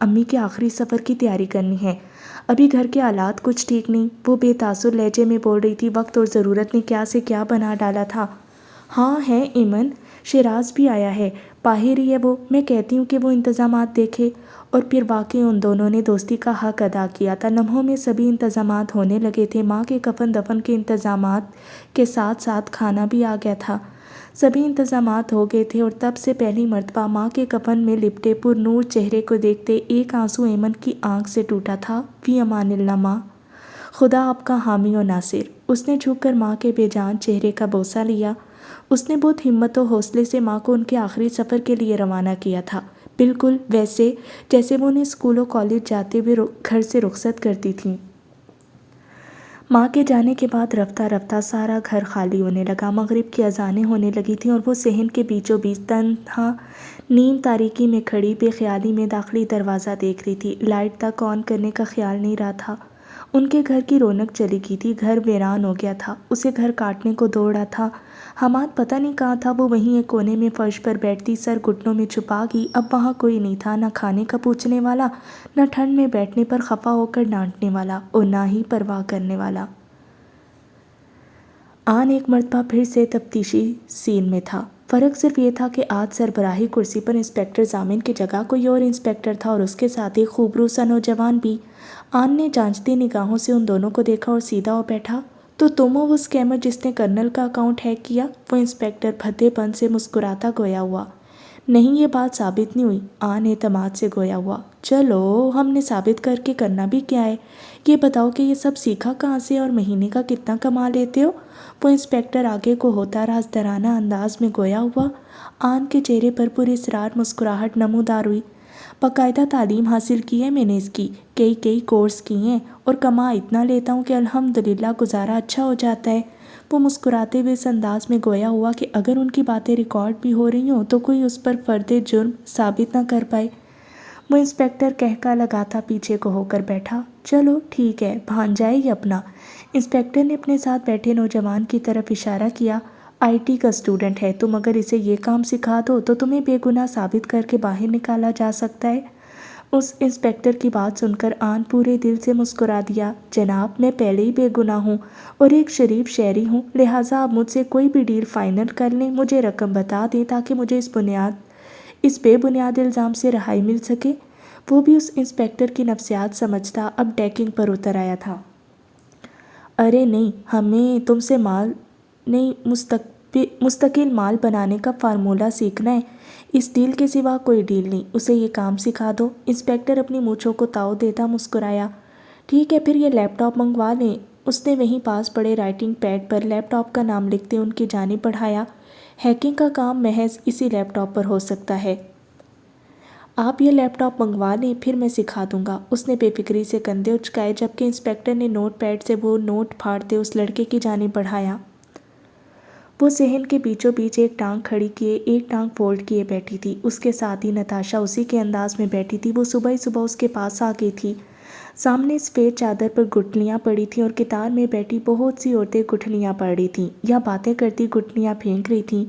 امی کے آخری سفر کی تیاری کرنی ہے، ابھی گھر کے حالات کچھ ٹھیک نہیں، وہ بے تاثر لہجے میں بول رہی تھی۔ وقت اور ضرورت نے کیا سے کیا بنا ڈالا تھا۔ ہاں ہے ایمن، شیراز بھی آیا ہے، باہر ہی ہے وہ، میں کہتی ہوں کہ وہ انتظامات دیکھے۔ اور پھر واقعی ان دونوں نے دوستی کا حق ادا کیا تھا۔ لمحوں میں سبھی انتظامات ہونے لگے تھے۔ ماں کے کفن دفن کے انتظامات کے ساتھ ساتھ کھانا بھی آ گیا تھا۔ سبھی انتظامات ہو گئے تھے اور تب سے پہلی مرتبہ ماں کے کفن میں لپٹے پر نور چہرے کو دیکھتے ایک آنسو ایمن کی آنکھ سے ٹوٹا تھا۔ فی امان اللہ ماں، خدا آپ کا حامی و ناصر۔ اس نے جھک کر ماں کے بے جان چہرے کا بوسہ لیا۔ اس نے بہت ہمت و حوصلے سے ماں کو ان کے آخری سفر کے لیے روانہ کیا تھا، بالکل ویسے جیسے وہ انہیں اسکول و کالج جاتے ہوئے گھر سے رخصت کرتی تھیں۔ ماں کے جانے کے بعد رفتہ رفتہ سارا گھر خالی ہونے لگا۔ مغرب کی اذانیں ہونے لگی تھیں اور وہ صحن کے بیچوں بیچ تنہا نیم تاریکی میں کھڑی بے خیالی میں داخلی دروازہ دیکھ رہی تھی۔ لائٹ تک آن کرنے کا خیال نہیں رہا تھا۔ ان کے گھر کی رونق چلی گئی تھی، گھر ویران ہو گیا تھا۔ اسے گھر کاٹنے کو دوڑا تھا۔ حماد پتہ نہیں کہاں تھا، وہ وہیں ایک کونے میں فرش پر بیٹھتی سر گھٹنوں میں چھپا گئی۔ اب وہاں کوئی نہیں تھا، نہ کھانے کا پوچھنے والا، نہ ٹھنڈ میں بیٹھنے پر خفا ہو کر ڈانٹنے والا، اور نہ ہی پرواہ کرنے والا۔ آن ایک مرتبہ پھر سے تفتیشی سین میں تھا۔ فرق صرف یہ تھا کہ آج سربراہی کرسی پر انسپکٹر ضامن کی جگہ کوئی اور انسپکٹر تھا اور اس کے ساتھ ایک خوبرو سا نوجوان بھی۔ آن نے جانچتی نگاہوں سے ان دونوں کو دیکھا اور سیدھا ہو بیٹھا۔ تو تم ہو وہ اسکیمر جس نے کرنل کا اکاؤنٹ ہیک کیا؟ وہ انسپکٹر بھدے پن سے مسکراتا گویا ہوا۔ نہیں، یہ بات ثابت نہیں ہوئی، آن اعتماد سے گویا ہوا۔ چلو، ہم نے ثابت کر کے کرنا بھی کیا ہے؟ یہ بتاؤ کہ یہ سب سیکھا کہاں سے اور مہینے کا کتنا کما لیتے ہو؟ وہ انسپکٹر آگے کو ہوتا رازدارانہ انداز میں گویا ہوا۔ آن کے چہرے پر پراسرار مسکراہٹ نمودار ہوئی۔ باقاعدہ تعلیم حاصل کی ہے میں نے اس کی، کئی کورس کیے ہیں، اور کما اتنا لیتا ہوں کہ الحمدللہ گزارا اچھا ہو جاتا ہے۔ وہ مسکراتے ہوئے اس انداز میں گویا ہوا کہ اگر ان کی باتیں ریکارڈ بھی ہو رہی ہوں تو کوئی اس پر فرد جرم ثابت نہ کر پائے۔ وہ انسپکٹر کہکا لگاتا پیچھے کو ہو کر بیٹھا۔ چلو ٹھیک ہے، بھانجا ہے یہ اپنا۔ انسپکٹر نے اپنے ساتھ بیٹھے نوجوان کی طرف اشارہ کیا۔ آئی ٹی کا اسٹوڈنٹ ہے، تم اگر اسے یہ کام سکھا دو تو تمہیں بے گناہ ثابت کر کے باہر نکالا جا سکتا ہے۔ اس انسپکٹر کی بات سن کر آن پورے دل سے مسکرا دیا۔ جناب، میں پہلے ہی بے گناہ ہوں اور ایک شریف شہری ہوں، لہٰذا آپ مجھ سے کوئی بھی ڈیل فائنل کر لیں، مجھے رقم بتا دیں تاکہ مجھے اس بے بنیاد الزام سے رہائی مل سکے۔ وہ بھی اس انسپکٹر کی نفسیات سمجھتا اب ڈیکنگ پر اتر آیا تھا۔ ارے نہیں، ہمیں تم سے مال نہیں، مستقل مال بنانے کا فارمولہ سیکھنا ہے۔ اس ڈیل کے سوا کوئی ڈیل نہیں، اسے یہ کام سکھا دو۔ انسپکٹر اپنی مونچھوں کو تاؤ دیتا مسکرایا۔ ٹھیک ہے، پھر یہ لیپ ٹاپ منگوا لیں۔ اس نے وہیں پاس پڑے رائٹنگ پیڈ پر لیپ ٹاپ کا نام لکھتے ان کی جانب بڑھایا۔ ہیکنگ کا کام محض اسی لیپ ٹاپ پر ہو سکتا ہے۔ آپ یہ لیپ ٹاپ منگوا لیں، پھر میں سکھا دوں گا۔ اس نے بے فکری سے کندھے اچکائے جبکہ انسپکٹر نے نوٹ پیڈ سے وہ نوٹ پھاڑتے اس لڑکے کی جانب بڑھایا۔ وہ صحن کے بیچوں بیچ ایک ٹانگ کھڑی کیے ایک ٹانگ فولڈ کیے بیٹھی تھی۔ اس کے ساتھ ہی نتاشا اسی کے انداز میں بیٹھی تھی۔ وہ صبح ہی صبح اس کے پاس آ گئی تھی۔ سامنے سفید چادر پر گٹھلیاں پڑی تھیں اور قطار میں بیٹھی بہت سی عورتیں گٹھلیاں پڑ رہی تھیں یا باتیں کرتی گٹھلیاں پھینک رہی تھیں۔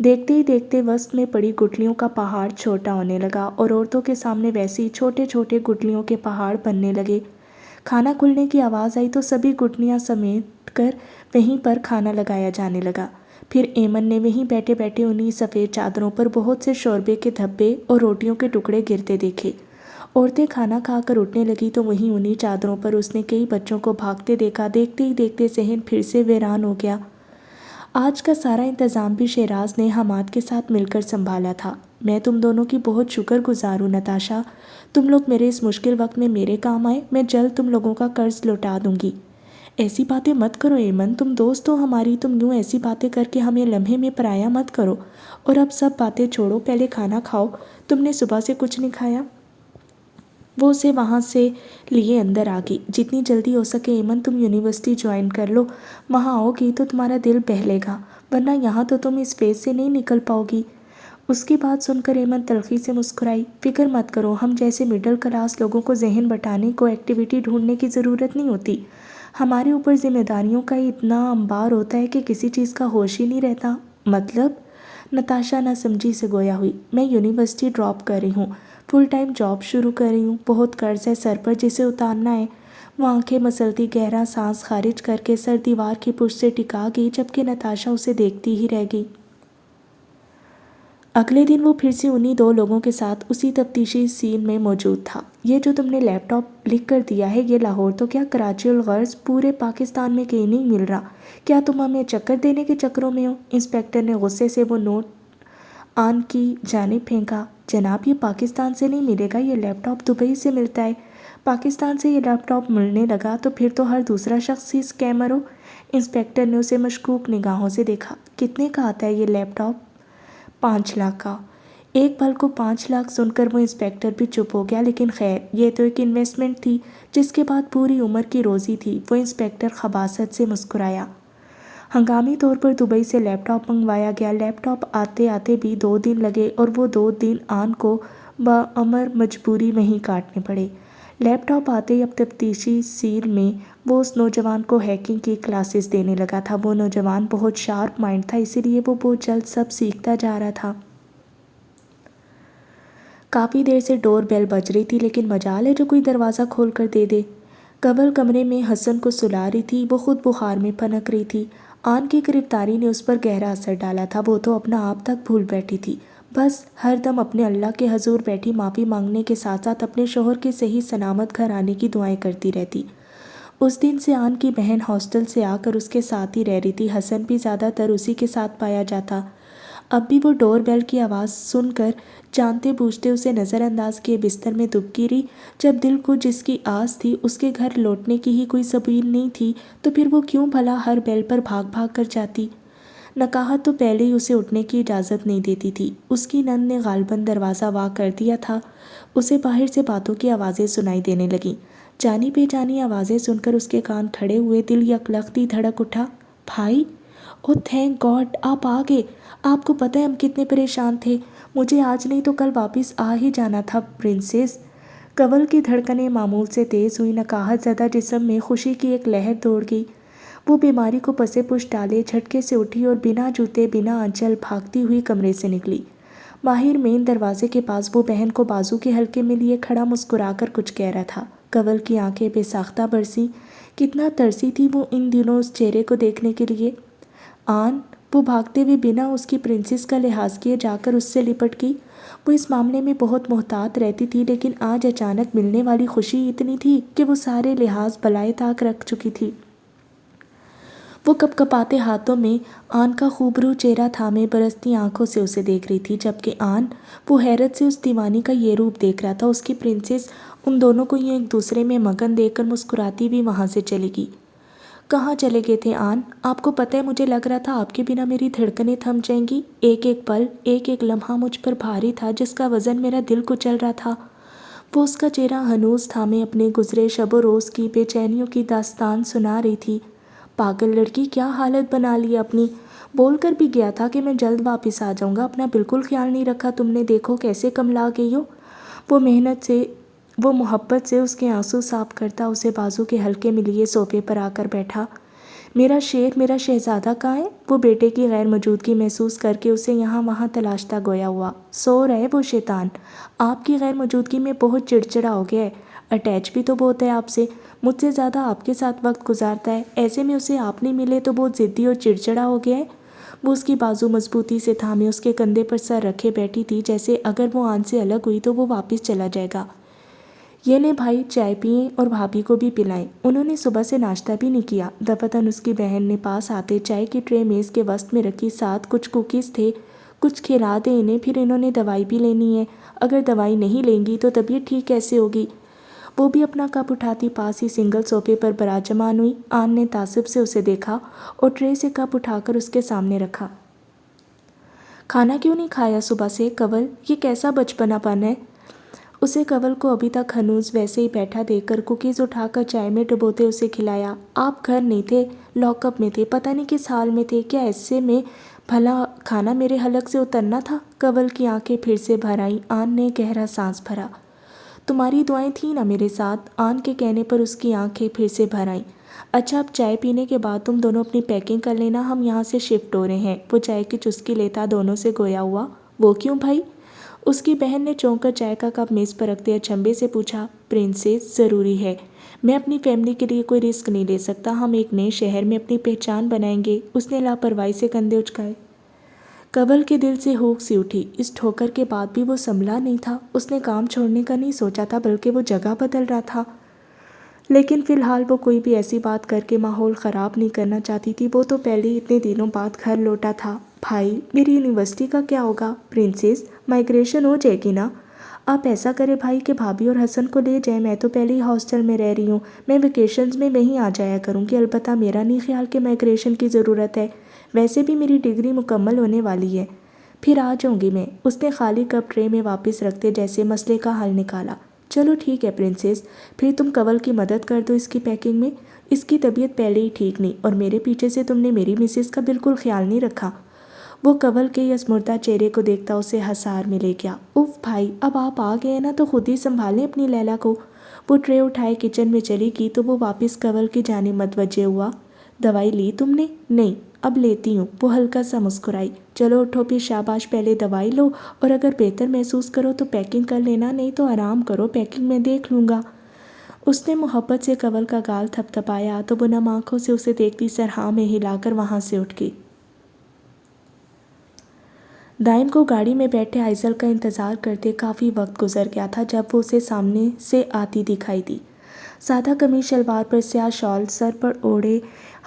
دیکھتے ہی دیکھتے وسط میں پڑی گٹھلیوں کا پہاڑ چھوٹا ہونے لگا اور عورتوں کے سامنے ویسے ہی چھوٹے چھوٹے گٹھلیوں کے پہاڑ بننے لگے۔ کھانا کھلنے کی آواز آئی تو سبھی گٹھلیاں سمیٹ کر وہیں پر کھانا لگایا جانے لگا۔ پھر ایمن نے وہیں بیٹھے بیٹھے انہی سفید چادروں پر بہت سے شوربے کے دھبے اور روٹیوں کے ٹکڑے گرتے دیکھے۔ عورتیں کھانا کھا کر اٹھنے لگی تو وہیں انہی چادروں پر اس نے کئی بچوں کو بھاگتے دیکھا۔ دیکھتے ہی دیکھتے صحن پھر سے ویران ہو گیا۔ آج کا سارا انتظام بھی شیراز نے حماد کے ساتھ مل کر سنبھالا تھا۔ میں تم دونوں کی بہت شکر گزار ہوں نتاشا، تم لوگ میرے اس مشکل وقت میں میرے کام آئے۔ میں جلد تم لوگوں کا قرض لوٹا دوں گی۔ ایسی باتیں مت کرو ایمن، تم دوست ہو ہماری، تم یوں ایسی باتیں کر کے ہمیں لمحے میں پرایا مت کرو۔ اور اب سب باتیں چھوڑو، پہلے کھانا کھاؤ، تم نے صبح سے کچھ نہیں کھایا۔ وہ اسے وہاں سے لیے اندر آ گئی۔ جتنی جلدی ہو سکے ایمن، تم یونیورسٹی جوائن کر لو، وہاں آؤ گی تو تمہارا دل بہلے گا، ورنہ یہاں تو تم اس فیز سے نہیں نکل پاؤ گی۔ اس کی بات سن کر ایمن تلخی سے مسکرائی۔ فکر مت کرو، ہم جیسے مڈل کلاس لوگوں کو ذہن بٹانے کو ایکٹیویٹی ڈھونڈنے کی ضرورت نہیں ہوتی۔ ہمارے اوپر ذمہ داریوں کا اتنا انبار ہوتا ہے کہ کسی چیز کا ہوش ہی نہیں رہتا۔ مطلب؟ نتاشا نہ سمجھی سے گویا ہوئی۔ میں یونیورسٹی ڈراپ کر رہی ہوں، فل ٹائم جاب شروع کر رہی ہوں، بہت قرض ہے سر پر جسے اتارنا ہے۔ وہ آنکھیں مسلتی گہرا سانس خارج کر کے سر دیوار کی پشت سے ٹکا گئی، جبکہ نتاشا اسے دیکھتی ہی رہ گئی۔ اگلے دن وہ پھر سے انہی دو لوگوں کے ساتھ اسی تفتیشی سین میں موجود تھا۔ یہ جو تم نے لیپ ٹاپ لکھ کر دیا ہے، یہ لاہور تو کیا کراچی الغرض پورے پاکستان میں کہیں نہیں مل رہا۔ کیا تم ہمیں چکر دینے کے چکروں میں ہو؟ انسپکٹر نے غصے سے وہ نوٹ آن کی جانب پھینکا۔ جناب، یہ پاکستان سے نہیں ملے گا، یہ لیپ ٹاپ دبئی سے ملتا ہے۔ پاکستان سے یہ لیپ ٹاپ ملنے لگا تو پھر تو ہر دوسرا شخص ہی اسکیمر ہو۔ انسپکٹر نے اسے مشکوک نگاہوں سے دیکھا۔ کتنے کا آتا ہے یہ لیپ ٹاپ؟ 5 لاکھ کا۔ ایک پل کو 5 لاکھ سن کر وہ انسپکٹر بھی چپ ہو گیا، لیکن خیر، یہ تو ایک انویسٹمنٹ تھی جس کے بعد پوری عمر کی روزی تھی۔ وہ انسپکٹر خباثت سے مسکرایا۔ ہنگامی طور پر دبئی سے لیپ ٹاپ منگوایا گیا۔ لیپ ٹاپ آتے آتے بھی 2 دن لگے اور وہ 2 دن آن کو بامر مجبوری وہیں کاٹنے پڑے۔ لیپ ٹاپ آتے ہی اب تفتیشی سیل میں وہ اس نوجوان کو ہیکنگ کی کلاسز دینے لگا تھا۔ وہ نوجوان بہت شارپ مائنڈ تھا، اسی لیے وہ بہت جلد سب سیکھتا جا رہا تھا۔ کافی دیر سے ڈور بیل بج رہی تھی، لیکن مجال ہے جو کوئی دروازہ کھول کر دے دے۔ کنول کمرے میں حسن کو سلا رہی تھی، وہ خود بخار میں پھنک رہی تھی۔ آن کی گرفتاری نے اس پر گہرا اثر ڈالا تھا، وہ تو اپنا آپ تک بھول بیٹھی تھی۔ بس ہر دم اپنے اللہ کے حضور بیٹھی معافی مانگنے کے ساتھ ساتھ اپنے شوہر کے صحیح سلامت گھر آنے کی دعائیں کرتی رہتی۔ اس دن سے آن کی بہن ہاسٹل سے آ کر اس کے ساتھ ہی رہ رہی تھی۔ حسن بھی زیادہ تر اسی کے ساتھ پایا جاتا۔ اب بھی وہ ڈور بیل کی آواز سن کر جانتے بوجھتے اسے نظر انداز کیے بستر میں دبکی رہی۔ جب دل کو جس کی آس تھی اس کے گھر لوٹنے کی ہی کوئی سبیل نہیں تھی تو پھر وہ کیوں بھلا ہر بیل پر بھاگ بھاگ کر جاتی؟ نکاحت تو پہلے ہی اسے اٹھنے کی اجازت نہیں دیتی تھی۔ اس کی نند نے غالباً دروازہ وا کر دیا تھا۔ اسے باہر سے باتوں کی آوازیں سنائی دینے لگیں۔ جانی بے جانی آوازیں سن کر اس کے کان کھڑے ہوئے، دل یکلختی دھڑک اٹھا۔ بھائی! او تھینک گاڈ آپ آ گئے۔ آپ کو پتہ ہے ہم کتنے پریشان تھے۔ مجھے آج نہیں تو کل واپس آ ہی جانا تھا پرنسس۔ کنول کی دھڑکنیں معمول سے تیز ہوئیں، نکاحت زدہ جسم میں خوشی کی ایک لہر دوڑ گئی۔ وہ بیماری کو پسے پش ڈالے جھٹکے سے اٹھی اور بنا جوتے بنا آنچل بھاگتی ہوئی کمرے سے نکلی۔ ماہر مین دروازے کے پاس وہ بہن کو بازو کے حلقے میں لیے کھڑا مسکرا کر کچھ کہہ رہا تھا۔ کنول کی آنکھیں بے ساختہ برسیں۔ کتنا ترسی تھی وہ ان دنوں اس چہرے کو دیکھنے کے لیے۔ آن! وہ بھاگتے ہوئے بنا اس کی پرنسس کا لحاظ کیے جا کر اس سے لپٹ گئی۔ وہ اس معاملے میں بہت محتاط رہتی تھی، لیکن آج اچانک ملنے والی خوشی اتنی تھی کہ وہ سارے لحاظ بالائے طاق رکھ چکی تھی۔ وہ کپ کپاتے ہاتھوں میں آن کا خوبرو چہرہ تھامے برستی آنکھوں سے اسے دیکھ رہی تھی، جبکہ آن وہ حیرت سے اس دیوانی کا یہ روپ دیکھ رہا تھا۔ اس کی پرنسس ان دونوں کو یوں ایک دوسرے میں مگن دیکھ کر مسکراتی بھی وہاں سے چلی گئی۔ کہاں چلے گئے تھے آن؟ آپ کو پتہ ہے مجھے لگ رہا تھا آپ کے بنا میری دھڑکنیں تھم جائیں گی۔ ایک ایک پل، ایک ایک لمحہ مجھ پر بھاری تھا جس کا وزن میرا دل کچل رہا تھا۔ وہ اس کا چہرہ ہنوز تھامے اپنے گزرے شب و روز کی بے چینیوں کی داستان سنا رہی تھی۔ پاگل لڑکی، کیا حالت بنا لی اپنی! بول کر بھی گیا تھا کہ میں جلد واپس آ جاؤں گا، اپنا بالکل خیال نہیں رکھا تم نے، دیکھو کیسے کملا گئی ہو۔ وہ محبت سے اس کے آنسو صاف کرتا اسے بازو کے حلقے میں لیے صوفے پر آ کر بیٹھا۔ میرا شیر، میرا شہزادہ کہاں ہے؟ وہ بیٹے کی غیر موجودگی محسوس کر کے اسے یہاں وہاں تلاشتا گویا ہوا۔ سو رہے وہ شیطان، آپ کی غیر موجودگی میں بہت چڑچڑا ہو گیا ہے، اٹیچ بھی تو بہت ہے آپ سے، مجھ سے زیادہ آپ کے ساتھ وقت گزارتا ہے، ایسے میں اسے آپ نہیں ملے تو بہت ضدی اور چڑچڑا ہو گیا ہے۔ وہ اس کی بازو مضبوطی سے تھامے اس کے کندھے پر سر رکھے بیٹھی تھی، جیسے اگر وہ آن سے الگ ہوئی تو وہ واپس چلا جائے گا۔ یہ لیں بھائی، چائے پئیں اور بھابھی کو بھی پلائیں، انہوں نے صبح سے ناشتہ بھی نہیں کیا۔ دفتن اس کی بہن نے پاس آتے چائے کی ٹرے میز کے وسط میں رکھی، ساتھ کچھ کوکیز تھے۔ کچھ کھلا دیں انہیں، پھر انہوں نے دوائی بھی لینی ہے، اگر دوائی نہیں لیں گی تو طبیعت ٹھیک کیسے ہوگی؟ وہ بھی اپنا کپ اٹھاتی پاس ہی سنگل صوفے پر براجمان ہوئی۔ آن نے تعصب سے اسے دیکھا اور ٹرے سے کپ اٹھا کر اس کے سامنے رکھا۔ کھانا کیوں نہیں کھایا صبح سے کنول؟ یہ کیسا بچپنا پن ہے؟ اسے کنول کو ابھی تک ہنوز ویسے ہی بیٹھا دیکھ کر کوکیز اٹھا کر چائے میں ڈبوتے اسے کھلایا۔ آپ گھر نہیں تھے، لاک اپ میں تھے، پتہ نہیں کس حال میں تھے، کیا ایسے میں بھلا کھانا میرے حلق سے اترنا تھا؟ کنول کی آنکھیں پھر سے بھر آئیں۔ آن نے گہرا سانس بھرا۔ تمہاری دعائیں تھیں نا میرے ساتھ؟ آن کے کہنے پر اس کی آنکھیں پھر سے بھر آئیں۔ اچھا، اب چائے پینے کے بعد تم دونوں اپنی پیکنگ کر لینا، ہم یہاں سے شفٹ ہو رہے ہیں۔ وہ چائے کی چسکی لیتا دونوں سے گویا ہوا۔ وہ کیوں بھائی؟ اس کی بہن نے چونک کر چائے کا کپ میز پر رکھتے اچنبے سے پوچھا، پرنسس ضروری ہے، میں اپنی فیملی کے لیے کوئی رسک نہیں لے سکتا، ہم ایک نئے شہر میں اپنی پہچان بنائیں گے۔ اس نے لاپرواہی سے کندھے اچکائے۔ کنول کے دل سے ہوک سی اٹھی، اس ٹھوکر کے بعد بھی وہ سنبھلا نہیں تھا۔ اس نے کام چھوڑنے کا نہیں سوچا تھا بلکہ وہ جگہ بدل رہا تھا، لیکن فی الحال وہ کوئی بھی ایسی بات کر کے ماحول خراب نہیں کرنا چاہتی تھی۔ وہ تو پہلے ہی اتنے دنوں بعد گھر لوٹا تھا۔ بھائی میری یونیورسٹی کا کیا ہوگا؟ پرنسس مائگریشن ہو جائے گی نا؟ آپ ایسا کرے بھائی کہ بھابھی اور حسن کو لے جائیں، میں تو پہلے ہی ہاسٹل میں رہ رہی ہوں، میں ویکیشنز میں وہیں آ جایا کروں گی، البتہ میرا نہیں خیال کہ مائگریشن کی ضرورت ہے، ویسے بھی میری ڈگری مکمل ہونے والی ہے، پھر آ جاؤں گی میں۔ اس نے خالی کپ ٹرے میں واپس رکھتے جیسے مسئلے کا حل نکالا۔ چلو ٹھیک ہے پرنسس، پھر تم کنول کی مدد کر دو اس کی پیکنگ میں، اس کی طبیعت پہلے ہی ٹھیک نہیں، اور میرے پیچھے سے تم نے میری مسز کا بالکل خیال نہیں رکھا۔ وہ کنول کے یسمردہ چہرے کو دیکھتا اسے ہنسار میں لے گیا۔ اف بھائی اب آپ آ گئے نا تو خود ہی سنبھالیں اپنی لیلا کو۔ وہ ٹرے اٹھائے کچن میں چلی گئی تو وہ واپس کنول کی جانب متوجہ ہوا۔ دوائی لی تم نے؟ نہیں اب لیتی ہوں، وہ ہلکا سا مسکرائی۔ چلو اٹھو پھر شاباش، پہلے دوائی لو اور اگر بہتر محسوس کرو تو پیکنگ کر لینا، نہیں تو آرام کرو، پیکنگ میں دیکھ لوں گا۔ اس نے محبت سے کنول کا گال تھپ تھپایا تو وہ نم آنکھوں سے اسے دیکھتی سر ہاں میں ہلا کر وہاں سے اٹھ گئی۔ دائم کو گاڑی میں بیٹھے آئزل کا انتظار کرتے کافی وقت گزر گیا تھا جب وہ اسے سامنے سے آتی دکھائی دی۔ سادہ قمیص شلوار پر سیاہ شال سر پر اوڑھے،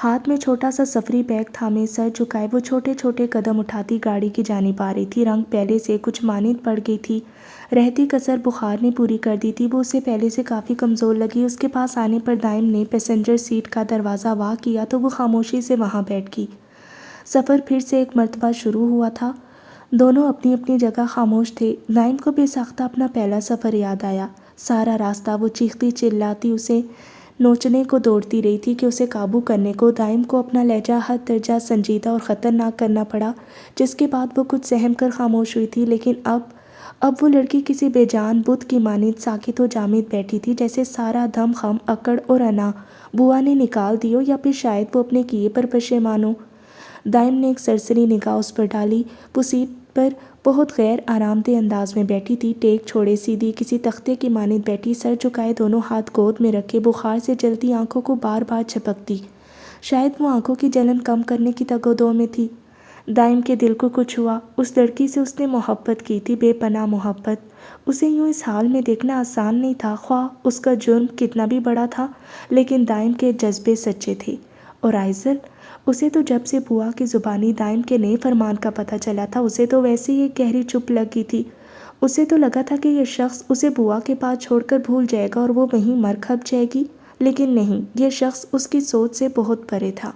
ہاتھ میں چھوٹا سا سفری بیگ تھامے سر جھکائے وہ چھوٹے چھوٹے قدم اٹھاتی گاڑی کی جانب آ رہی تھی۔ رنگ پہلے سے کچھ مانند پڑ گئی تھی، رہتی کسر بخار نے پوری کر دی تھی، وہ اسے پہلے سے کافی کمزور لگی۔ اس کے پاس آنے پر دائم نے پیسنجر سیٹ کا دروازہ وا کیا تو وہ خاموشی سے وہاں بیٹھ گئی۔ سفر پھر سے ایک مرتبہ شروع ہوا تھا، دونوں اپنی اپنی جگہ خاموش تھے۔ دائم کو بے ساختہ اپنا پہلا سفر یاد آیا۔ سارا راستہ وہ چیختی چلاتی اسے نوچنے کو دوڑتی رہی تھی کہ اسے قابو کرنے کو دائم کو اپنا لہجہ حد درجہ سنجیدہ اور خطرناک کرنا پڑا، جس کے بعد وہ کچھ سہم کر خاموش ہوئی تھی۔ لیکن اب وہ لڑکی کسی بے جان بت کی مانند ساکت و جامد بیٹھی تھی، جیسے سارا دم خم اکڑ اور انا بوا نے نکال دی ہو، یا پھر شاید وہ اپنے کیے پر پشیمان ہو۔ دائم نے ایک سرسری نگاہ اس پر ڈالی۔ وہ سیٹ پر بہت غیر آرام دہ انداز میں بیٹھی تھی، ٹیک چھوڑے سیدھی کسی تختے کی مانند بیٹھی، سر جھکائے، دونوں ہاتھ گود میں رکھے، بخار سے جلتی آنکھوں کو بار بار جھپکتی۔ شاید وہ آنکھوں کی جلن کم کرنے کی تگ و دو میں تھی۔ دائم کے دل کو کچھ ہوا۔ اس لڑکی سے اس نے محبت کی تھی، بے پناہ محبت۔ اسے یوں اس حال میں دیکھنا آسان نہیں تھا، خواہ اس کا جرم کتنا بھی بڑا تھا، لیکن دائم کے جذبے سچے تھے۔ اور آئزل، اسے تو جب سے بوا کی زبانی دائم کے نئے فرمان کا پتہ چلا تھا، اسے تو ویسے ہی ایک گہری چپ لگی تھی۔ اسے تو لگا تھا کہ یہ شخص اسے بوا کے پاس چھوڑ کر بھول جائے گا اور وہ وہیں مر کھپ جائے گی، لیکن نہیں، یہ شخص اس کی سوچ سے بہت پرے تھا۔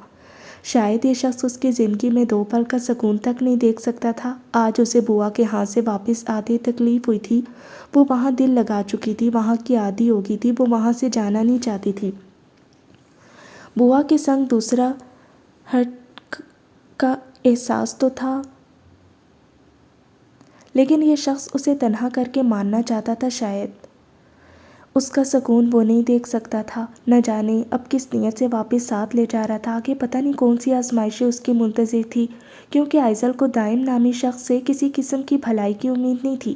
شاید یہ شخص اس کی زندگی میں 2 پل کا سکون تک نہیں دیکھ سکتا تھا۔ آج اسے بوا کے ہاں سے واپس آتے تکلیف ہوئی تھی، وہ وہاں دل لگا چکی تھی، وہاں کی عادی ہو گئی تھی، وہ وہاں سے جانا نہیں چاہتی تھی۔ بوا کے سنگ دوسرا ہٹ کا احساس تو تھا، لیکن یہ شخص اسے تنہا کر کے ماننا چاہتا تھا، شاید اس کا سکون وہ نہیں دیکھ سکتا تھا۔ نہ جانے اب کس نیت سے واپس ساتھ لے جا رہا تھا، آگے پتہ نہیں کون سی آزمائشیں اس کی منتظر تھی، کیونکہ آئزل کو دائم نامی شخص سے کسی قسم کی بھلائی کی امید نہیں تھی۔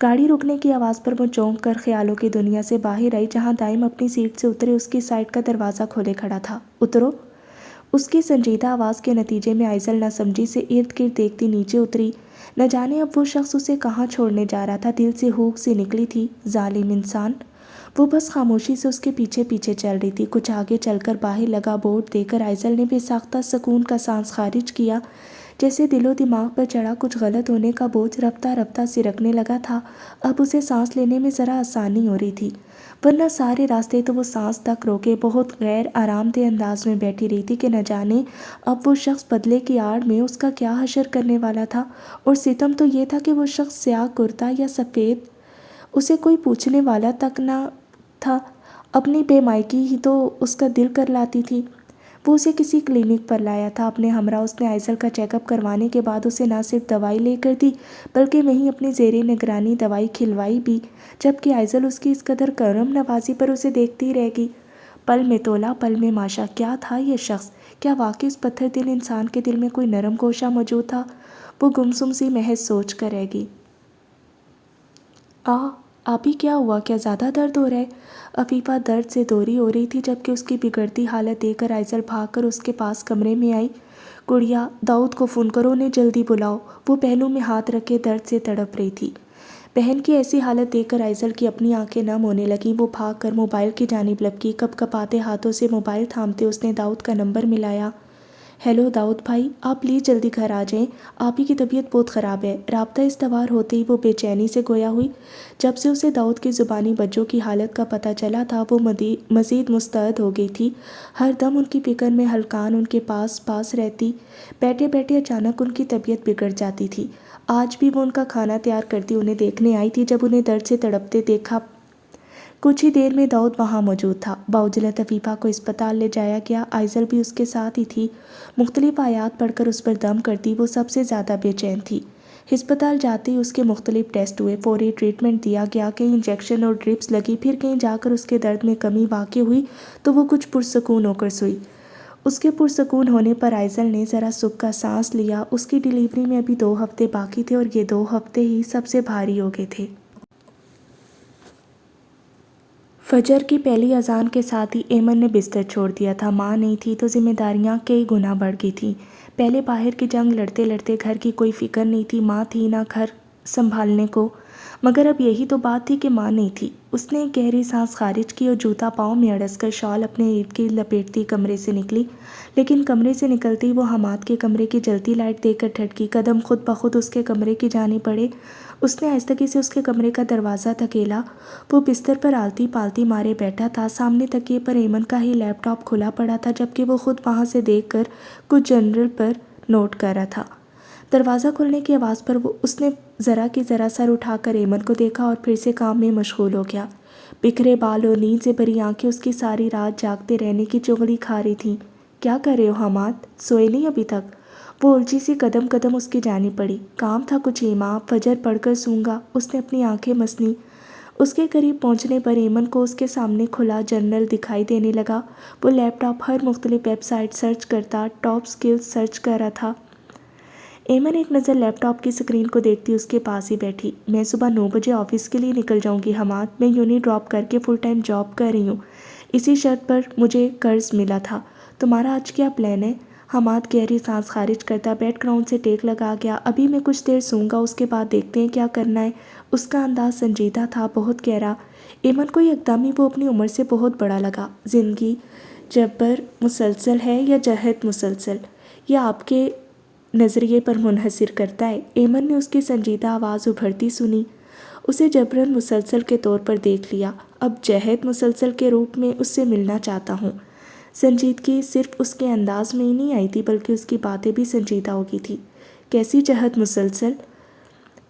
گاڑی رکنے کی آواز پر وہ چونک کر خیالوں کی دنیا سے باہر آئی، جہاں دائم اپنی سیٹ سے اترے اس کی سائٹ کا دروازہ کھولے کھڑا تھا۔ اترو۔ اس کی سنجیدہ آواز کے نتیجے میں آئزل نہ سمجھی سے ارد گرد دیکھتی نیچے اتری۔ نہ جانے اب وہ شخص اسے کہاں چھوڑنے جا رہا تھا، دل سے ہوک سی نکلی تھی، ظالم انسان۔ وہ بس خاموشی سے اس کے پیچھے پیچھے چل رہی تھی۔ کچھ آگے چل کر باہر لگا بورڈ دیکھ کر آئزل نے بے ساختہ سکون کا سانس خارج کیا، جیسے دل و دماغ پر چڑھا کچھ غلط ہونے کا بوجھ رفتہ رفتہ سرکنے لگا تھا۔ اب اسے سانس لینے میں ذرا آسانی ہو رہی تھی، ورنہ سارے راستے تو وہ سانس تک روکے بہت غیر آرام دہ انداز میں بیٹھی رہی تھی کہ نہ جانے اب وہ شخص بدلے کی آڑ میں اس کا کیا حشر کرنے والا تھا۔ اور ستم تو یہ تھا کہ وہ شخص سیاہ کرتا یا سفید، اسے کوئی پوچھنے والا تک نہ تھا۔ اپنی بے مائکی ہی تو اس کا دل کر لاتی تھی۔ وہ اسے کسی کلینک پر لایا تھا اپنے ہمراہ۔ اس نے آئزل کا چیک اپ کروانے کے بعد اسے نہ صرف دوائی لے کر دی، بلکہ وہیں اپنی زیر نگرانی دوائی کھلوائی بھی، جبکہ آئزل اس کی اس قدر کرم نوازی پر اسے دیکھتی رہ گئی۔ پل میں تولا پل میں ماشا، کیا تھا یہ شخص؟ کیا واقعی اس پتھر دل انسان کے دل میں کوئی نرم گوشہ موجود تھا؟ وہ گمسم سی محض سوچ کر رہ گئی۔ آپ ہی کیا ہوا؟ کیا زیادہ درد ہو رہا ہے؟ عفیفہ درد سے دوری ہو رہی تھی جبکہ اس کی بگڑتی حالت دیکھ کر آئزل بھاگ کر اس کے پاس کمرے میں آئی۔ گڑیا، داؤد کو فون کرو، انہیں جلدی بلاؤ۔ وہ پہلو میں ہاتھ رکھے درد سے تڑپ رہی تھی۔ بہن کی ایسی حالت دیکھ کر آئزل کی اپنی آنکھیں نم ہونے لگیں۔ وہ بھاگ کر موبائل کی جانب لپکی۔ کپ کپاتے ہاتھوں سے موبائل تھامتے اس نے داؤد کا نمبر ملایا۔ ہیلو داؤد بھائی، آپ پلیز جلدی گھر آ جائیں، آپ ہی کی طبیعت بہت خراب ہے۔ رابطہ استوار ہوتے ہی وہ بے چینی سے گویا ہوئی۔ جب سے اسے داؤد کی زبانی بچوں کی حالت کا پتہ چلا تھا وہ مزید مستعد ہو گئی تھی۔ ہر دم ان کی فکر میں ہلکان ان کے پاس رہتی۔ بیٹھے بیٹھے اچانک ان کی طبیعت بگڑ جاتی تھی۔ آج بھی وہ ان کا کھانا تیار کرتی انہیں دیکھنے آئی تھی۔ جب انہیں درد سے تڑپتے دیکھا، کچھ ہی دیر میں داؤد وہاں موجود تھا۔ باوجلت عفیفہ کو اسپتال لے جایا گیا۔ آئزل بھی اس کے ساتھ ہی تھی۔ مختلف آیات پڑھ کر اس پر دم کرتی۔ وہ سب سے زیادہ بے چین تھی۔ ہسپتال جاتے ہی اس کے مختلف ٹیسٹ ہوئے، فوری ٹریٹمنٹ دیا گیا، کئی انجیکشن اور ڈرپس لگی، پھر کہیں جا کر اس کے درد میں کمی واقع ہوئی تو وہ کچھ پرسکون ہو کر سوئی۔ اس کے پرسکون ہونے پر آئزل نے ذرا سکھ کا سانس لیا۔ اس کی ڈیلیوری میں ابھی 2 ہفتے باقی تھے اور یہ 2 ہفتے ہی سب سے بھاری ہو گئے تھے۔ فجر کی پہلی اذان کے ساتھ ہی ایمن نے بستر چھوڑ دیا تھا۔ ماں نہیں تھی تو ذمہ داریاں کئی گنا بڑھ گئی تھیں۔ پہلے باہر کی جنگ لڑتے لڑتے گھر کی کوئی فکر نہیں تھی۔ ماں تھی نہ گھر سنبھالنے کو، مگر اب یہی تو بات تھی کہ ماں نہیں تھی۔ اس نے ایک گہری سانس خارج کی اور جوتا پاؤں میں اڑس کر شال اپنے ارد گرد لپیٹتی کمرے سے نکلی۔ لیکن کمرے سے نکلتے ہی وہ حماد کے کمرے کی جلتی لائٹ دیکھ کر ٹھٹکی۔ قدم خود بخود اس کے کمرے کی جانب بڑھے۔ اس نے آہستگی سے اس کے کمرے کا دروازہ دھکیلا۔ وہ بستر پر آلتی پالتی مارے بیٹھا تھا۔ سامنے تکیے پر ایمن کا ہی لیپ ٹاپ کھلا پڑا تھا جبکہ وہ خود وہاں سے دیکھ کر کچھ جنرل پر نوٹ کر رہا تھا۔ دروازہ کھلنے کی آواز پر اس نے ذرا کی ذرا سر اٹھا کر ایمن کو دیکھا اور پھر سے کام میں مشغول ہو گیا۔ بکھرے بال اور نیند سے بھری آنکھیں اس کی ساری رات جاگتے رہنے کی چغلی کھا رہی تھیں۔ کیا کر رہے ہو حماد؟ سوئے نہیں ابھی تک؟ وہ الجھی سی قدم قدم اس کی جانب پڑی۔ کام تھا کچھ ہی ماں، فجر پڑھ کر سوں گا۔ اس نے اپنی آنکھیں مسنی۔ اس کے قریب پہنچنے پر ایمن کو اس کے سامنے کھلا جرنل دکھائی دینے لگا۔ وہ لیپ ٹاپ ہر مختلف ویب سائٹ سرچ کرتا، ٹاپ سکلز سرچ کر رہا تھا۔ ایمن ایک نظر لیپ ٹاپ کی سکرین کو دیکھتی اس کے پاس ہی بیٹھی۔ میں صبح 9 بجے آفس کے لیے نکل جاؤں گی حماد۔ میں یونی ڈراپ کر کے فل ٹائم جاب کر رہی ہوں۔ اسی شرط پر مجھے قرض ملا تھا۔ تمہارا آج کیا پلان ہے؟ حماد گہری سانس خارج کرتا بیک گراؤنڈ سے ٹیک لگا گیا۔ ابھی میں کچھ دیر سوں گا، اس کے بعد دیکھتے ہیں کیا کرنا ہے۔ اس کا انداز سنجیدہ تھا، بہت گہرا۔ ایمن کو یکدم ہی وہ اپنی عمر سے بہت بڑا لگا۔ زندگی جبر مسلسل ہے یا جہد مسلسل، یہ آپ کے نظریے پر منحصر کرتا ہے۔ ایمن نے اس کی سنجیدہ آواز ابھرتی سنی۔ اسے جبراً مسلسل کے طور پر دیکھ لیا۔ اب جہد مسلسل کے روپ میں اس سے ملنا چاہتا ہوں۔ سنجیدگی صرف اس کے انداز میں ہی نہیں آئی تھی بلکہ اس کی باتیں بھی سنجیدہ ہو گئی تھی۔ کیسی جہد مسلسل؟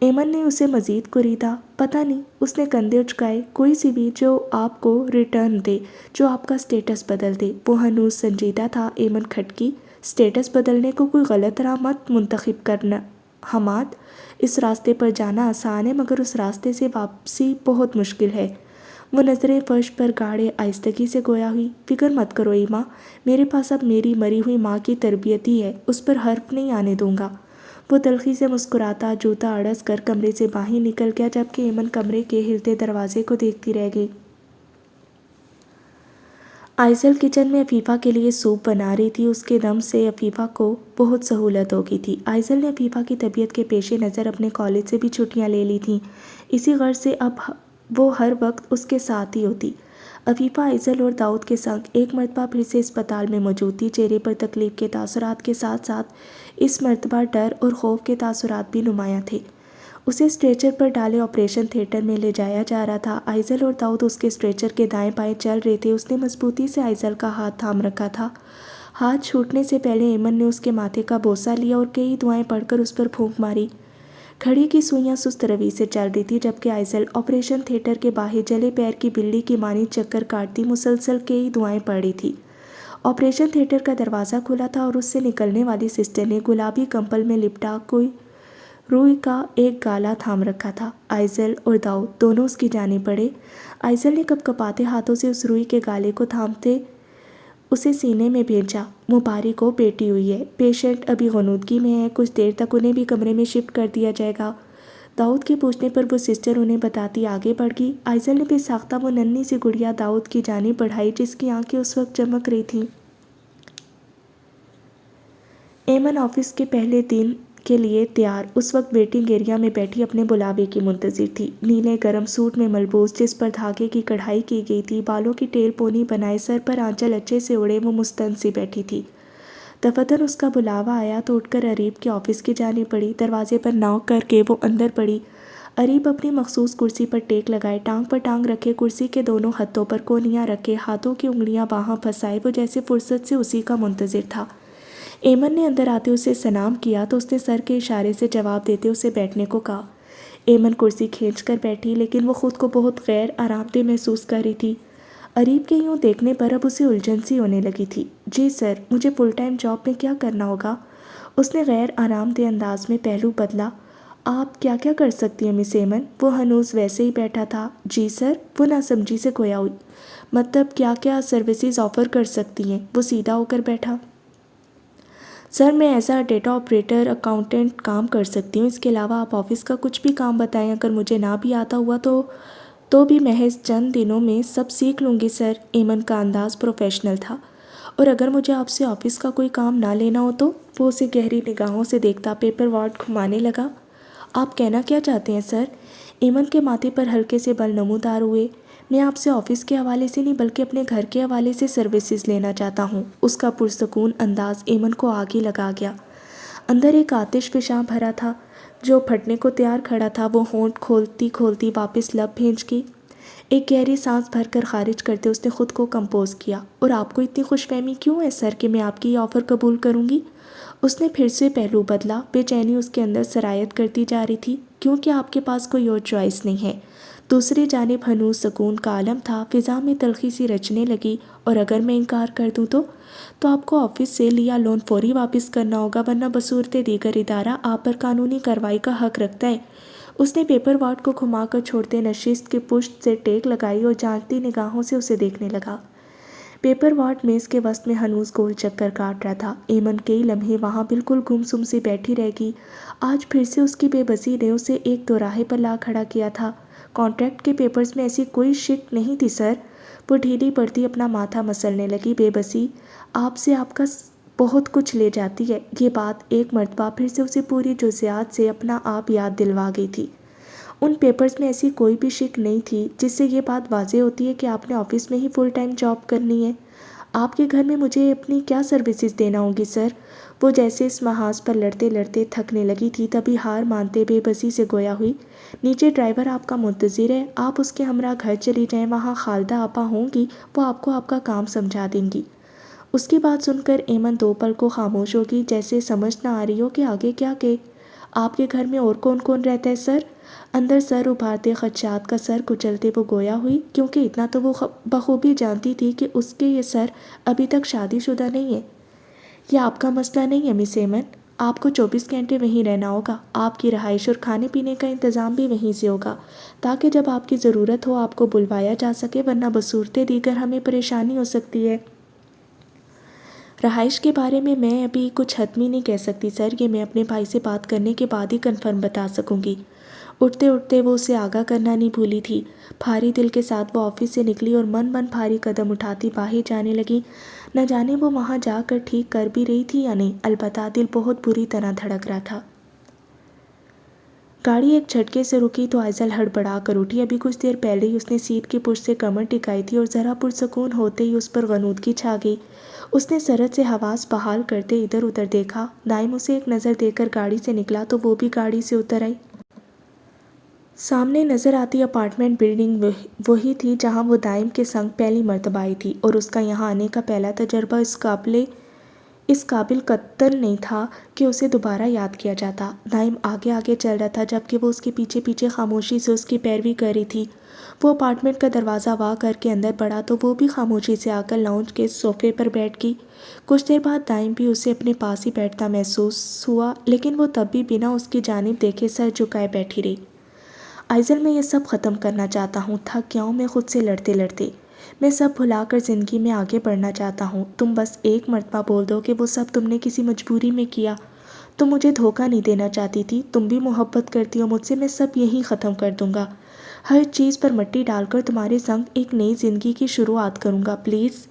ایمن نے اسے مزید کوریدا۔ پتہ نہیں، اس نے کندھے اچکائے۔ کوئی سی بھی جو آپ کو ریٹرن دے، جو آپ کا سٹیٹس بدل دے۔ وہ ہنوز سنجیدہ تھا۔ ایمن کھٹکی۔ سٹیٹس بدلنے کو کوئی غلط راہ مت منتخب کرنا حماد۔ اس راستے پر جانا آسان ہے مگر اس راستے سے واپسی بہت مشکل ہے۔ وہ نظریں فرش پر گاڑے آہستگی سے گویا ہوئی۔ فکر مت کرو ایما، میرے پاس اب میری مری ہوئی ماں کی تربیت ہی ہے، اس پر حرف نہیں آنے دوں گا۔ وہ تلخی سے مسکراتا جوتا اڑس کر کمرے سے باہر نکل گیا جبکہ ایمن کمرے کے ہلتے دروازے کو دیکھتی رہ گئی۔ آئزل کچن میں عفیفہ کے لیے سوپ بنا رہی تھی۔ اس کے دم سے عفیفہ کو بہت سہولت ہو گئی تھی۔ آئزل نے عفیفہ کی طبیعت کے پیش نظر اپنے کالج سے بھی چھٹیاں لے لی تھیں، اسی غرض سے اب وہ ہر وقت اس کے ساتھ ہی ہوتی۔ عفیفہ آئزل اور داؤد کے سنگ ایک مرتبہ پھر سے اسپتال میں موجود تھی۔ چہرے پر تکلیف کے تاثرات کے ساتھ ساتھ اس مرتبہ ڈر اور خوف کے تاثرات بھی نمایاں تھے۔ اسے اسٹریچر پر ڈالے آپریشن تھیٹر میں لے جایا جا رہا تھا۔ آئزل اور داؤد اس کے اسٹریچر کے دائیں بائیں چل رہے تھے۔ اس نے مضبوطی سے آئزل کا ہاتھ تھام رکھا تھا۔ ہاتھ چھوٹنے سے پہلے ایمن نے اس کے ماتھے کا بوسہ لیا اور کئی دعائیں پڑھ کر اس پر پھونک ماری۔ گھڑی کی سوئیاں سست روی سے چل رہی تھی جبکہ آئزل آپریشن تھیٹر کے باہر جلے پیر کی بلی کی مانی چکر کاٹتی مسلسل کئی دعائیں پڑھ رہی تھی۔ آپریشن تھیٹر کا دروازہ کھلا تھا اور اس سے نکلنے والی سسٹر نے گلابی کمبل میں لپٹا کوئی روئی کا ایک گالا تھام رکھا تھا۔ آئزل اور داؤد دونوں اس کی جانب بڑھے۔ آئزل نے کپ کپاتے ہاتھوں سے اس روئی کے گالے کو تھامتے اسے سینے میں بھیجا۔ مبارک ہو، بیٹی ہوئی ہے۔ پیشنٹ ابھی غنودگی میں ہے، کچھ دیر تک انہیں بھی کمرے میں شفٹ کر دیا جائے گا۔ داؤد کے پوچھنے پر وہ سسٹر انہیں بتاتی آگے بڑھ گئی۔ آئزل نے بے ساختہ وہ ننھی سی گڑیا داؤد کی جانب بڑھائی جس کی آنکھیں اس وقت چمک رہی تھیں۔ ایمن آفس کے پہلے دن کے لیے تیار اس وقت ویٹنگ ایریا میں بیٹھی اپنے بلاوے کی منتظر تھی۔ نیلے گرم سوٹ میں ملبوس جس پر دھاگے کی کڑھائی کی گئی تھی، بالوں کی ٹیل پونی بنائے، سر پر آنچل اچھے سے اڑے، وہ مستن سی بیٹھی تھی۔ دفتر اس کا بلاوا آیا تو اٹھ کر اریب کے آفس کی جانب بڑھی، دروازے پر نوک کر کے وہ اندر پڑی۔ اریب اپنی مخصوص کرسی پر ٹیک لگائے، ٹانگ پر ٹانگ رکھے، کرسی کے دونوں ہتھوں پر کونیاں رکھے، ہاتھوں کی انگلیاں باہم پھنسائے، وہ جیسے فرصت سے اسی کا منتظر تھا۔ ایمن نے اندر آتے اسے سلام کیا تو اس نے سر کے اشارے سے جواب دیتے اسے بیٹھنے کو کہا۔ ایمن کرسی کھینچ کر بیٹھی لیکن وہ خود کو بہت غیر آرام دہ محسوس کر رہی تھی۔ اریب کے یوں دیکھنے پر اب اسے الجھن سی ہونے لگی تھی۔ جی سر، مجھے فل ٹائم جاب میں کیا کرنا ہوگا؟ اس نے غیر آرام دہ انداز میں پہلو بدلا۔ آپ کیا کیا کر سکتی ہیں مس ایمن؟ وہ ہنوز ویسے ہی بیٹھا تھا۔ جی سر، وہ ناسمجھی سے گویا ہوئی۔ مطلب کیا کیا سروسز آفر کر سکتی ہیں؟ وہ سیدھا ہو کر بیٹھا۔ سر، میں as a data operator accountant کام کر سکتی ہوں، اس کے علاوہ آپ آفس کا کچھ بھی کام بتائیں، اگر مجھے نہ بھی آتا ہوا تو بھی محض چند دنوں میں سب سیکھ لوں گی سر۔ ایمن کا انداز پروفیشنل تھا۔ اور اگر مجھے آپ سے آفس کا کوئی کام نہ لینا ہو تو؟ وہ اسے گہری نگاہوں سے دیکھتا پیپر ورڈ گھمانے لگا۔ آپ کہنا کیا چاہتے ہیں سر؟ ایمن کے ماتھے پر ہلکے سے بل نمودار ہوئے۔ میں آپ سے آفس کے حوالے سے نہیں بلکہ اپنے گھر کے حوالے سے سروسز لینا چاہتا ہوں۔ اس کا پرسکون انداز ایمن کو آگ ہی لگا گیا۔ اندر ایک آتش فشاں بھرا تھا جو پھٹنے کو تیار کھڑا تھا۔ وہ ہونٹ کھولتی کھولتی واپس لب بھینچ گئی۔ ایک گہری سانس بھر کر خارج کرتے اس نے خود کو کمپوز کیا۔ اور آپ کو اتنی خوش فہمی کیوں ہے سر کہ میں آپ کی یہ آفر قبول کروں گی؟ اس نے پھر سے پہلو بدلا۔ بے چینی اس کے اندر سرایت کرتی جا رہی تھی۔ کیونکہ آپ کے پاس کوئی اور چوائس نہیں ہے۔ دوسری جانب ہنوز سکون کا عالم تھا۔ فضا میں تلخی سی رچنے لگی۔ اور اگر میں انکار کر دوں تو آپ کو آفس سے لیا لون فوری واپس کرنا ہوگا، ورنہ بصورت دیگر ادارہ آپ پر قانونی کارروائی کا حق رکھتا ہے۔ اس نے پیپر ورڈ کو گھما کر چھوڑتے نشست کی پشت سے ٹیک لگائی اور جانچتی نگاہوں سے اسے دیکھنے لگا۔ پیپر ورڈ میز کے وسط میں ہنوز گول چکر کاٹ رہا تھا۔ ایمن کئی لمحے وہاں بالکل گم سم سی بیٹھی رہ گئی۔ آج پھر سے اس کی بے بسی نے اسے ایک دوراہے پر لا کھڑا کیا تھا۔ کانٹریکٹ کے پیپرز میں ایسی کوئی شک نہیں تھی سر۔ وہ ڈھیلی پڑتی اپنا ماتھا مسلنے لگی۔ بے بسی آپ سے آپ کا بہت کچھ لے جاتی ہے۔ یہ بات ایک مرتبہ پھر سے اسے پوری جزیات سے اپنا آپ یاد دلوا گئی تھی۔ ان پیپرز میں ایسی کوئی بھی شک نہیں تھی جس سے یہ بات واضح ہوتی ہے کہ آپ نے آفس میں ہی فل ٹائم جاب کرنی ہے۔ آپ کے گھر میں مجھے اپنی کیا سروسز دینا ہوگی سر؟ وہ جیسے اس محاذ پر لڑتے لڑتے تھکنے لگی تھی تبھی ہار مانتے بے بسی سے گویا ہوئی۔ نیچے ڈرائیور آپ کا منتظر ہے، آپ اس کے ہمراہ گھر چلی جائیں، وہاں خالدہ آپا ہوں گی، وہ آپ کو آپ کا کام سمجھا دیں گی۔ اس کی بات سن کر ایمن دو پل کو خاموش ہوگی، جیسے سمجھ نہ آ رہی ہو کہ آگے کیا کہ آپ کے گھر میں اور کون کون رہتا ہے سر؟ اندر سر ابھارتے خدشات کا سر کچلتے وہ گویا ہوئی، کیونکہ اتنا تو وہ بخوبی جانتی تھی کہ اس کے یہ سر ابھی تک شادی شدہ نہیں ہے۔ یہ آپ کا مسئلہ نہیں ہے مس ایمن، آپ کو 24 گھنٹے وہیں رہنا ہوگا۔ آپ کی رہائش اور کھانے پینے کا انتظام بھی وہیں سے ہوگا تاکہ جب آپ کی ضرورت ہو آپ کو بلوایا جا سکے، ورنہ بصورت دیگر ہمیں پریشانی ہو سکتی ہے۔ رہائش کے بارے میں ابھی کچھ حتمی نہیں کہہ سکتی سر، یہ میں اپنے بھائی سے بات کرنے کے بعد ہی کنفرم بتا سکوں گی۔ اٹھتے اٹھتے وہ اسے آگاہ کرنا نہیں بھولی تھی۔ بھاری دل کے ساتھ وہ آفس سے نکلی اور من بھاری قدم اٹھاتی باہر جانے لگی۔ نہ جانے وہ وہاں جا کر ٹھیک کر بھی رہی تھی یا نہیں، البتہ دل بہت بری طرح دھڑک رہا تھا۔ گاڑی ایک جھٹکے سے رکی تو آئزل ہڑبڑا کر اٹھی۔ ابھی کچھ دیر پہلے ہی اس نے سیٹ کی پشت سے کمر ٹکائی تھی اور ذرا پرسکون ہوتے ہی اس پر غنودگی چھا گئی۔ اس نے سرعت سے حواس بحال کرتے ادھر ادھر دیکھا۔ دائم اسے ایک نظر دے کر گاڑی سے نکلا تو وہ بھی گاڑی سے اتر آئی۔ سامنے نظر آتی اپارٹمنٹ بلڈنگ وہی تھی جہاں وہ دائم کے سنگ پہلی مرتبہ آئی تھی، اور اس کا یہاں آنے کا پہلا تجربہ اس قابل قطن نہیں تھا کہ اسے دوبارہ یاد کیا جاتا۔ دائم آگے آگے چل رہا تھا جبکہ وہ اس کے پیچھے پیچھے خاموشی سے اس کی پیروی کر رہی تھی۔ وہ اپارٹمنٹ کا دروازہ وا کر کے اندر بڑھا تو وہ بھی خاموشی سے آ کر لاؤنج کے صوفے پر بیٹھ گئی۔ کچھ دیر بعد دائم بھی اسے اپنے پاس ہی بیٹھتا محسوس ہوا، لیکن وہ تب بھی بنا اس کی جانب دیکھے سر جھکائے بیٹھی رہی۔ آئزل، میں یہ سب ختم کرنا چاہتا ہوں، تھک گیا ہوں میں خود سے لڑتے لڑتے۔ میں سب بھلا کر زندگی میں آگے بڑھنا چاہتا ہوں۔ تم بس ایک مرتبہ بول دو کہ وہ سب تم نے کسی مجبوری میں کیا تم مجھے دھوکہ نہیں دینا چاہتی تھی، تم بھی محبت کرتی ہو مجھ سے، میں سب یہیں ختم کر دوں گا، ہر چیز پر مٹی ڈال کر تمہارے سنگ ایک نئی زندگی کی شروعات کروں گا، پلیز۔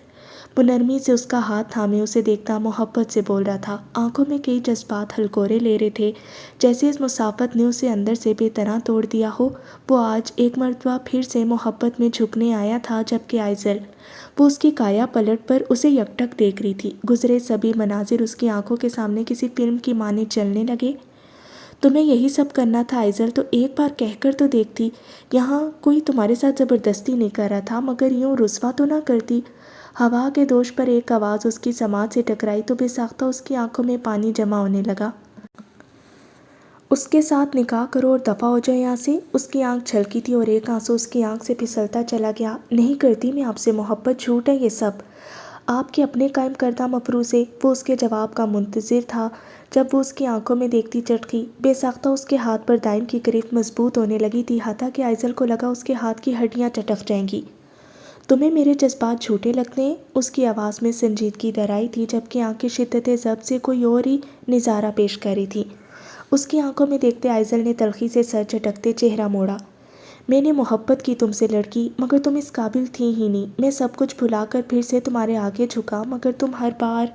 وہ نرمی سے اس کا ہاتھ تھامے اسے دیکھتا محبت سے بول رہا تھا، آنکھوں میں کئی جذبات ہلکورے لے رہے تھے، جیسے اس مسافت نے اسے اندر سے بے طرح توڑ دیا ہو۔ وہ آج ایک مرتبہ پھر سے محبت میں جھکنے آیا تھا، جبکہ آئزل، وہ اس کی کایا پلٹ پر اسے یکٹک دیکھ رہی تھی۔ گزرے سبھی مناظر اس کی آنکھوں کے سامنے کسی فلم کی مانند چلنے لگے۔ تمہیں یہی سب کرنا تھا آئزل، تو ایک بار کہہ کر تو دیکھتی، یہاں کوئی تمہارے ساتھ زبردستی نہیں کر رہا تھا، مگر یوں رسوا تو نہ کرتی۔ ہوا کے دوش پر ایک آواز اس کی سماعت سے ٹکرائی تو بے ساختہ اس کی آنکھوں میں پانی جمع ہونے لگا۔ اس کے ساتھ نکاح کرو اور دفع ہو جاؤ یہاں سے۔ اس کی آنکھ چھلکی تھی اور ایک آنسو اس کی آنکھ سے پھسلتا چلا گیا۔ نہیں کرتی میں آپ سے محبت، جھوٹ ہے یہ سب، آپ کے اپنے قائم کردہ مفروضے۔ وہ اس کے جواب کا منتظر تھا۔ جب وہ اس کی آنکھوں میں دیکھتی چٹکی، بے ساختہ اس کے ہاتھ پر دائم کی گرفت مضبوط ہونے لگی تھی، حتیٰ کہ آئزل کو لگا اس کے ہاتھ کی ہڈیاں چٹک جائیں گی۔ تمہیں میرے جذبات جھوٹے لگتے ہیں؟ اس کی آواز میں سنجیدگی درائی تھی، جبکہ آنکھیں شدت ضبط سے کوئی اور ہی نظارہ پیش کر رہی تھیں۔ اس کی آنکھوں میں دیکھتے آئزل نے تلخی سے سر جھٹکتے چہرہ موڑا۔ میں نے محبت کی تم سے لڑکی، مگر تم اس قابل تھی ہی نہیں۔ میں سب کچھ بھلا کر پھر سے تمہارے آگے جھکا، مگر تم ہر بار۔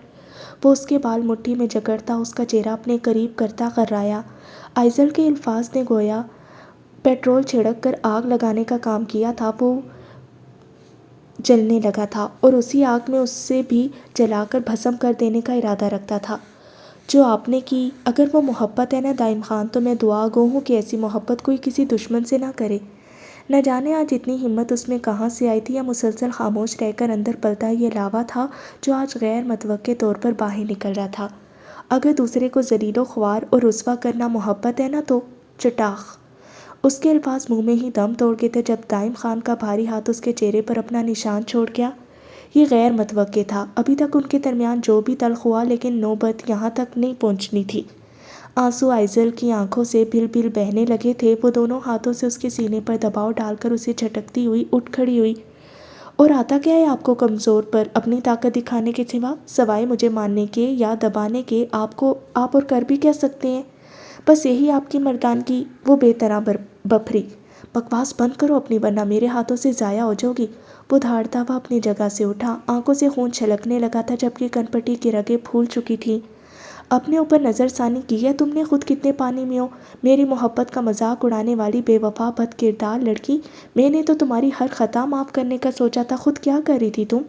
وہ اس کے بال مٹھی میں جکڑتا، اس کا چہرہ اپنے قریب کرتا غرایا۔ آئزل کے الفاظ نے گویا پیٹرول چھڑک کر آگ لگانے کا کام کیا تھا۔ وہ جلنے لگا تھا اور اسی آگ میں اسے بھی جلا کر بھسم کر دینے کا ارادہ رکھتا تھا جو آپ نے کی۔ اگر وہ محبت ہے نا دائم خان، تو میں دعا گو ہوں کہ ایسی محبت کوئی کسی دشمن سے نہ کرے۔ نہ جانے آج اتنی ہمت اس میں کہاں سے آئی تھی، یا مسلسل خاموش رہ کر اندر پلتا یہ لاوا تھا جو آج غیر متوقع طور پر باہر نکل رہا تھا۔ اگر دوسرے کو ذلیل و خوار اور رسوا کرنا محبت ہے نا، تو چٹاخ۔ اس کے الفاظ منہ میں ہی دم توڑ گئے تھے جب دائم خان کا بھاری ہاتھ اس کے چہرے پر اپنا نشان چھوڑ گیا۔ یہ غیر متوقع تھا۔ ابھی تک ان کے درمیان جو بھی تلخ ہوا، لیکن نوبت یہاں تک نہیں پہنچنی تھی۔ آنسو آئزل کی آنکھوں سے بل بل بہنے لگے تھے۔ وہ دونوں ہاتھوں سے اس کے سینے پر دباؤ ڈال کر اسے جھٹکتی ہوئی اٹھ کھڑی ہوئی۔ اور آتا کیا ہے آپ کو کمزور پر اپنی طاقت دکھانے کے سوا؟ سوائے مجھے مارنے کے یا دبانے کے آپ اور کر بھی کیا سکتے ہیں؟ بس یہی آپ کی مردانگی۔ وہ بے طرح بپھری۔ بکواس بند کرو اپنی، ورنہ میرے ہاتھوں سے ضائع ہو جاؤ گی۔ وہ دھاڑتا ہوا اپنی جگہ سے اٹھا، آنکھوں سے خون چھلکنے لگا تھا جبکہ کنپٹی کی رگیں پھول چکی تھیں۔ اپنے اوپر نظر ثانی کی ہے تم نے؟ خود کتنے پانی میں ہو؟ میری محبت کا مذاق اڑانے والی بے وفا بد کردار لڑکی، میں نے تو تمہاری ہر خطا معاف کرنے کا سوچا تھا، خود کیا کر رہی تھی تم؟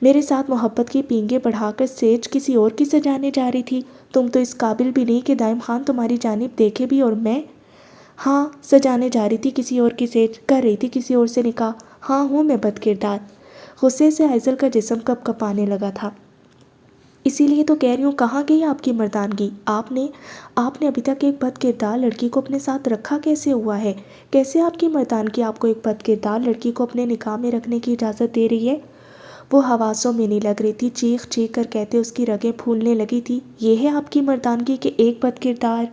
میرے ساتھ محبت کی پینگیں بڑھا کر سیج کسی اور کی سجانے جا رہی تھی۔ تم تو اس قابل بھی نہیں کہ دائم خان تمہاری جانب دیکھے بھی، اور میں؟ ہاں، سجانے جا رہی تھی کسی اور کی سیج، کر رہی تھی کسی اور سے نکاح۔ ہاں ہوں میں بد کردار۔ غصے سے آئزل کا جسم کپ کپانے لگا تھا۔ اسی لیے تو کہہ رہی ہوں، کہاں گئی آپ کی مردانگی؟ آپ نے ابھی تک ایک بد کردار لڑکی کو اپنے ساتھ رکھا کیسے ہوا ہے؟ کیسے آپ کی مردانگی آپ کو ایک بد کردار لڑکی کو اپنے نکاح میں رکھنے کی اجازت دے رہی ہے؟ وہ حواسوں میں نہیں لگ رہی تھی، چیخ چیخ کر کہتے اس کی رگیں پھولنے لگی تھی۔ یہ ہے آپ کی مردانگی کہ ایک بد کردار؟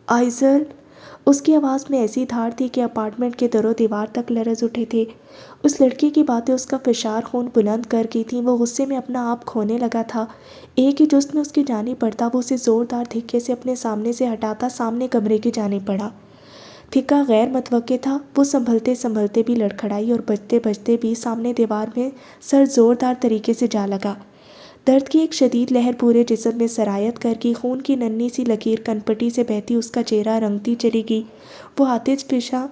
آئزل! اس کی آواز میں ایسی دھاڑ تھی کہ اپارٹمنٹ کے در و دیوار تک لرز اٹھے تھے۔ اس لڑکی کی باتیں اس کا فشار خون بلند کر گئی تھیں۔ وہ غصے میں اپنا آپ کھونے لگا تھا۔ ایک ہی جست میں اس کی جانب بڑھتا، وہ اسے زوردار دھکے سے اپنے سامنے سے ہٹاتا سامنے کمرے کی جانب بڑھا۔ دھکا غیر متوقع تھا۔ وہ سنبھلتے سنبھلتے بھی لڑکھڑائی اور بچتے بچتے بھی سامنے دیوار میں سر زوردار طریقے سے جا لگا۔ درد کی ایک شدید لہر پورے جسم میں سرایت کر گئی۔ خون کی ننھی سی لکیر کنپٹی سے بہتی اس کا چہرہ رنگتی چلی گئی۔ وہ آتش فشاں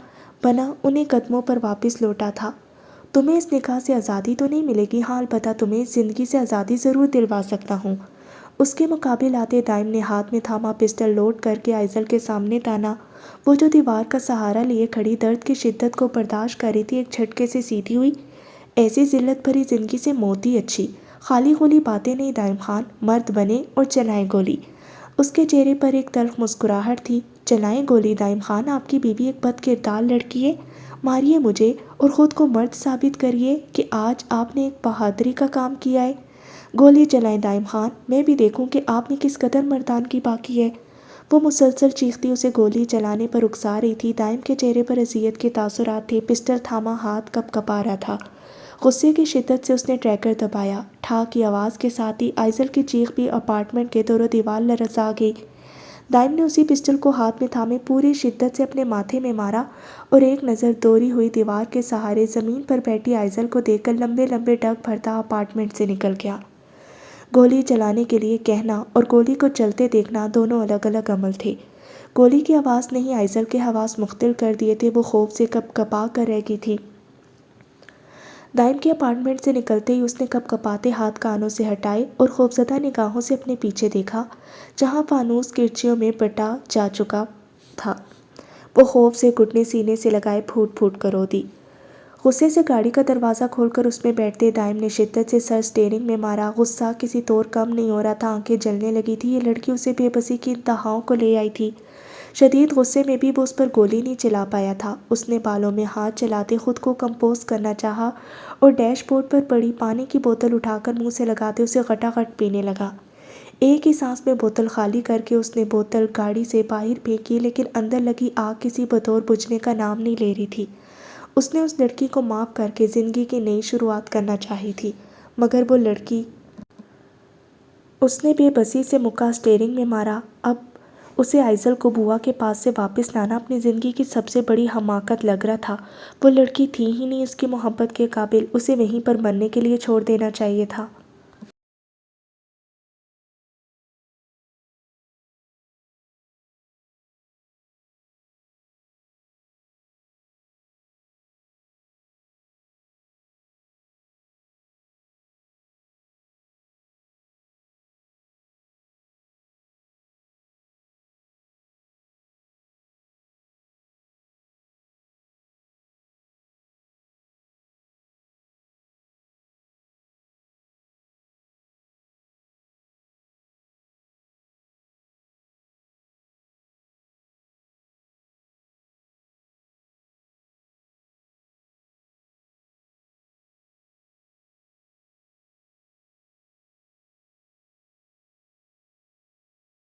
بنا انہیں قدموں پر واپس لوٹا تھا۔ تمہیں اس نکاح سے آزادی تو نہیں ملے گی؟ ہاں، البتہ تمہیں اس زندگی سے آزادی ضرور دلوا سکتا ہوں۔ اس کے مقابل آتے دائم نے ہاتھ میں تھاما پسٹل لوڈ کر کے آئزل کے سامنے تانا۔ وہ جو دیوار کا سہارا لیے کھڑی درد کی شدت کو برداشت کر رہی تھی، ایک جھٹکے سے سیدھی ہوئی۔ ایسی ذلت بھری زندگی سے موت ہی اچھی۔ خالی خولی باتیں نہیں دائم خان، مرد بنے اور چلائیں گولی۔ اس کے چہرے پر ایک تلخ مسکراہٹ تھی۔ چلائیں گولی دائم خان، آپ کی بیوی ایک بد کردار لڑکی ہے؟ ماریے مجھے اور خود کو مرد ثابت کریے کہ آج آپ نے ایک بہادری کا کام کیا ہے۔ گولی چلائیں دائم خان، میں بھی دیکھوں کہ آپ میں کس قدر مردانگی باقی ہے۔ وہ مسلسل چیختی اسے گولی چلانے پر اکسا رہی تھی۔ دائم کے چہرے پر اذیت کے تاثرات تھے۔ پسٹل تھاما ہاتھ کپ کپا رہا تھا۔ غصے کی شدت سے اس نے ٹریگر دبایا۔ ٹھا کی آواز کے ساتھ ہی آئزل کی چیخ بھی اپارٹمنٹ کے دور و دیوار لرزا گئی۔ دائم نے اسی پسٹل کو ہاتھ میں تھامے پوری شدت سے اپنے ماتھے میں مارا اور ایک نظر دوری ہوئی دیوار کے سہارے زمین پر بیٹھی آئزل کو دیکھ کر لمبے لمبے ڈگ بھرتا اپارٹمنٹ سے نکل گیا۔ گولی چلانے کے لیے کہنا اور گولی کو چلتے دیکھنا دونوں الگ الگ عمل تھے۔ گولی کی آواز نے ہی آئزل کے حواس مختل کر دیے تھے، وہ خوف سے کپ کپا کر رہ گئی تھی۔ دائم کے اپارٹمنٹ سے نکلتے ہی اس نے کپ کپاتے ہاتھ کانوں سے ہٹائے اور خوفزدہ نگاہوں سے اپنے پیچھے دیکھا جہاں فانوس کرچیوں میں پٹا جا چکا تھا۔ وہ خوف سے گھٹنے سینے سے لگائے پھوٹ پھوٹ کر رو دی۔ غصے سے گاڑی کا دروازہ کھول کر اس میں بیٹھتے دائم نے شدت سے سر اسٹیئرنگ میں مارا۔ غصہ کسی طور کم نہیں ہو رہا تھا، آنکھیں جلنے لگی تھی۔ یہ لڑکی اسے بے بسی کی انتہاؤں کو لے آئی تھی۔ شدید غصے میں بھی وہ اس پر گولی نہیں چلا پایا تھا۔ اس نے بالوں میں ہاتھ چلاتے خود کو کمپوز کرنا چاہا اور ڈیش بورڈ پر پڑی پانی کی بوتل اٹھا کر منہ سے لگاتے اسے غٹاغٹ پینے لگا۔ ایک ہی سانس میں بوتل خالی کر کے اس نے بوتل گاڑی سے باہر پھینکی، لیکن اندر لگی آگ کسی بطور بجھنے کا نام نہیں لے رہی تھی۔ اس نے اس لڑکی کو معاف کر کے زندگی کی نئی شروعات کرنا چاہی تھی، مگر وہ لڑکی… اس نے بے بسی سے مکہ اسٹیئرنگ میں مارا۔ اب اسے آئزل کو بوا کے پاس سے واپس لانا اپنی زندگی کی سب سے بڑی حماقت لگ رہا تھا۔ وہ لڑکی تھی ہی نہیں اس کی محبت کے قابل، اسے وہیں پر مرنے کے لیے چھوڑ دینا چاہیے تھا۔